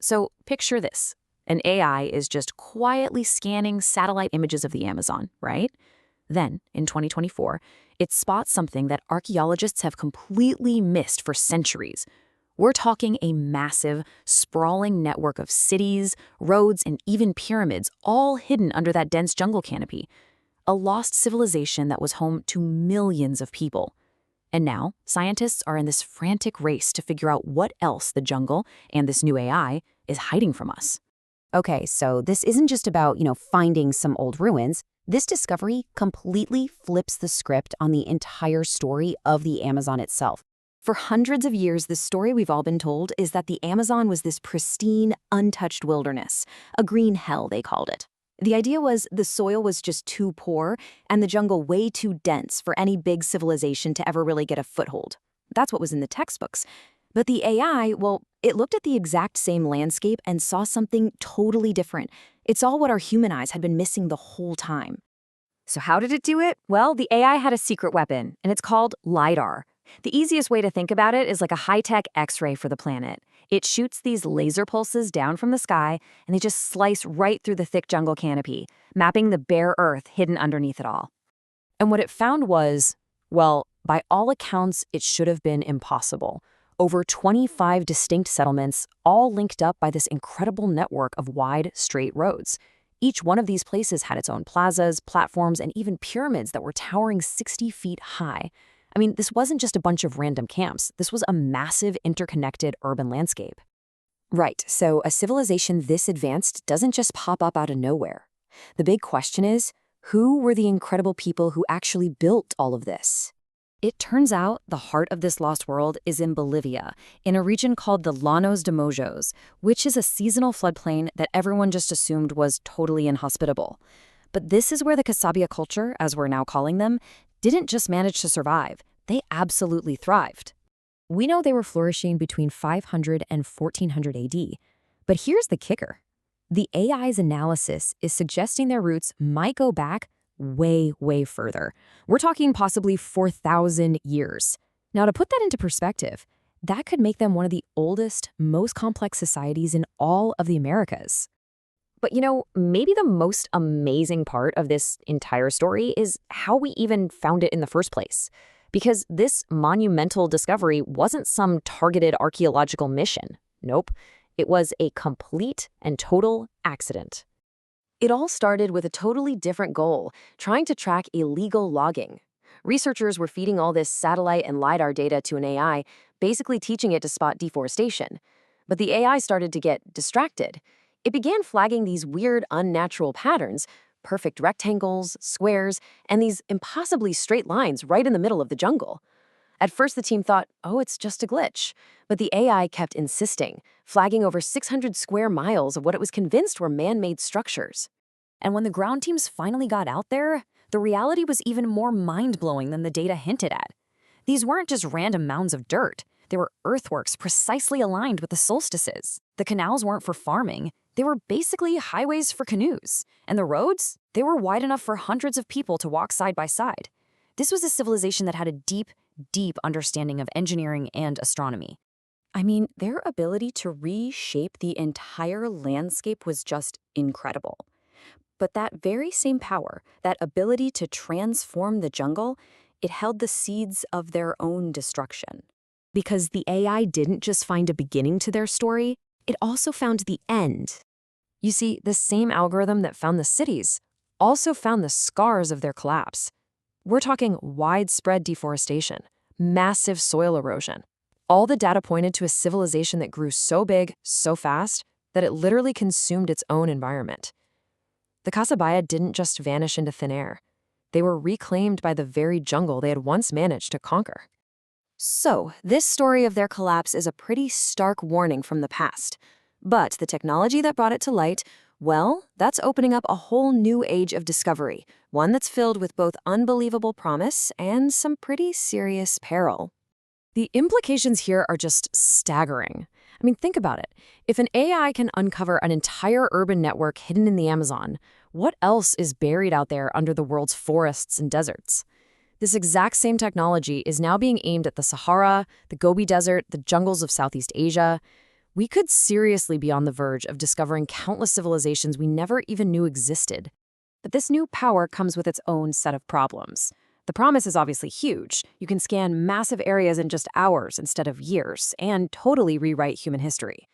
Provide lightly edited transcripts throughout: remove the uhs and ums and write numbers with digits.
So picture this. An AI is just quietly scanning satellite images of the Amazon, right? Then, in 2024, it spots something that archaeologists have completely missed for centuries. We're talking a massive, sprawling network of cities, roads, and even pyramids, all hidden under that dense jungle canopy. A lost civilization that was home to millions of people. And now, scientists are in this frantic race to figure out what else the jungle and this new AI is hiding from us. Okay, so this isn't just about, finding some old ruins. This discovery completely flips the script on the entire story of the Amazon itself. For hundreds of years, the story we've all been told is that the Amazon was this pristine, untouched wilderness. A green hell, they called it. The idea was the soil was just too poor and the jungle way too dense for any big civilization to ever really get a foothold. That's what was in the textbooks. But the AI, well, it looked at the exact same landscape and saw something totally different. It's all what our human eyes had been missing the whole time. So how did it do it? Well, the AI had a secret weapon, and it's called LIDAR. The easiest way to think about it is like a high-tech X-ray for the planet. It shoots these laser pulses down from the sky, and they just slice right through the thick jungle canopy, mapping the bare earth hidden underneath it all. And what it found was, well, by all accounts, it should have been impossible. Over 25 distinct settlements, all linked up by this incredible network of wide, straight roads. Each one of these places had its own plazas, platforms, and even pyramids that were towering 60 feet high. I mean, this wasn't just a bunch of random camps. This was a massive, interconnected urban landscape. Right, so a civilization this advanced doesn't just pop up out of nowhere. The big question is, who were the incredible people who actually built all of this? It turns out the heart of this lost world is in Bolivia, in a region called the Llanos de Mojos, which is a seasonal floodplain that everyone just assumed was totally inhospitable. But this is where the Casabia culture, as we're now calling them, didn't just manage to survive, they absolutely thrived. We know they were flourishing between 500 and 1400 AD. But here's the kicker. The AI's analysis is suggesting their roots might go back way, way further. We're talking possibly 4,000 years. Now, to put that into perspective, that could make them one of the oldest, most complex societies in all of the Americas. But maybe the most amazing part of this entire story is how we even found it in the first place. Because this monumental discovery wasn't some targeted archaeological mission. Nope. It was a complete and total accident. It all started with a totally different goal, trying to track illegal logging. Researchers were feeding all this satellite and LIDAR data to an AI, basically teaching it to spot deforestation. But the AI started to get distracted. It began flagging these weird, unnatural patterns, perfect rectangles, squares, and these impossibly straight lines right in the middle of the jungle. At first, the team thought, oh, it's just a glitch. But the AI kept insisting, flagging over 600 square miles of what it was convinced were man-made structures. And when the ground teams finally got out there, the reality was even more mind-blowing than the data hinted at. These weren't just random mounds of dirt. They were earthworks precisely aligned with the solstices. The canals weren't for farming. They were basically highways for canoes. And the roads? They were wide enough for hundreds of people to walk side by side. This was a civilization that had a deep, deep understanding of engineering and astronomy. I mean, their ability to reshape the entire landscape was just incredible. But that very same power, that ability to transform the jungle, it held the seeds of their own destruction. Because the AI didn't just find a beginning to their story, it also found the end. You see, the same algorithm that found the cities also found the scars of their collapse. We're talking widespread deforestation, massive soil erosion. All the data pointed to a civilization that grew so big, so fast, that it literally consumed its own environment. The Casabaya didn't just vanish into thin air. They were reclaimed by the very jungle they had once managed to conquer. So, this story of their collapse is a pretty stark warning from the past. But the technology that brought it to light, well, that's opening up a whole new age of discovery, one that's filled with both unbelievable promise and some pretty serious peril. The implications here are just staggering. I mean, think about it. If an AI can uncover an entire urban network hidden in the Amazon, what else is buried out there under the world's forests and deserts? This exact same technology is now being aimed at the Sahara, the Gobi Desert, the jungles of Southeast Asia. We could seriously be on the verge of discovering countless civilizations we never even knew existed. But this new power comes with its own set of problems. The promise is obviously huge. You can scan massive areas in just hours instead of years, and totally rewrite human history.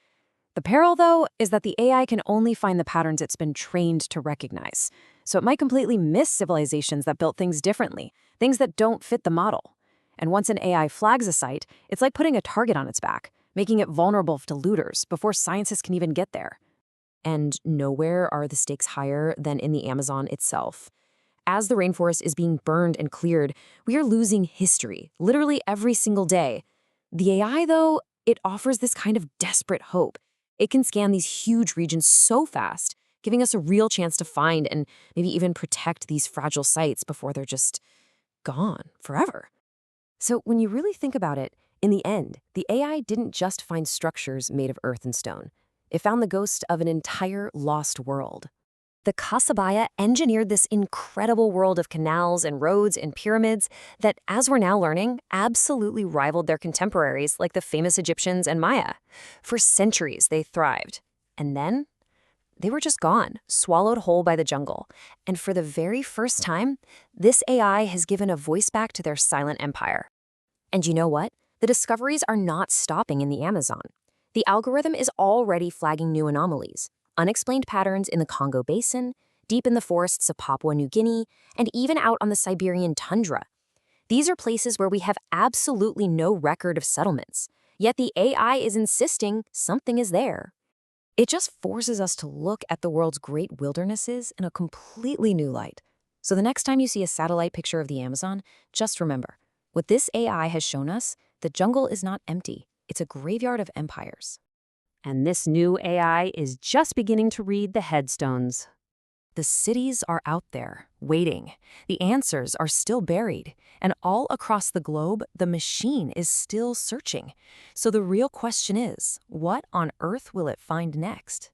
The peril, though, is that the AI can only find the patterns it's been trained to recognize. So it might completely miss civilizations that built things differently, things that don't fit the model. And once an AI flags a site, it's like putting a target on its back, making it vulnerable to looters before scientists can even get there. And nowhere are the stakes higher than in the Amazon itself. As the rainforest is being burned and cleared, we are losing history, literally every single day. The AI, though, it offers this kind of desperate hope. It can scan these huge regions so fast, giving us a real chance to find and maybe even protect these fragile sites before they're just gone forever. So when you really think about it, in the end, the AI didn't just find structures made of earth and stone. It found the ghost of an entire lost world. The Kasabaya engineered this incredible world of canals and roads and pyramids that, as we're now learning, absolutely rivaled their contemporaries like the famous Egyptians and Maya. For centuries, they thrived. And then, they were just gone, swallowed whole by the jungle. And for the very first time, this AI has given a voice back to their silent empire. And you know what? The discoveries are not stopping in the Amazon. The algorithm is already flagging new anomalies. Unexplained patterns in the Congo Basin, deep in the forests of Papua New Guinea, and even out on the Siberian tundra. These are places where we have absolutely no record of settlements, yet the AI is insisting something is there. It just forces us to look at the world's great wildernesses in a completely new light. So the next time you see a satellite picture of the Amazon, just remember, what this AI has shown us, the jungle is not empty. It's a graveyard of empires. And this new AI is just beginning to read the headstones. The cities are out there, waiting. The answers are still buried. And all across the globe, the machine is still searching. So the real question is, what on earth will it find next?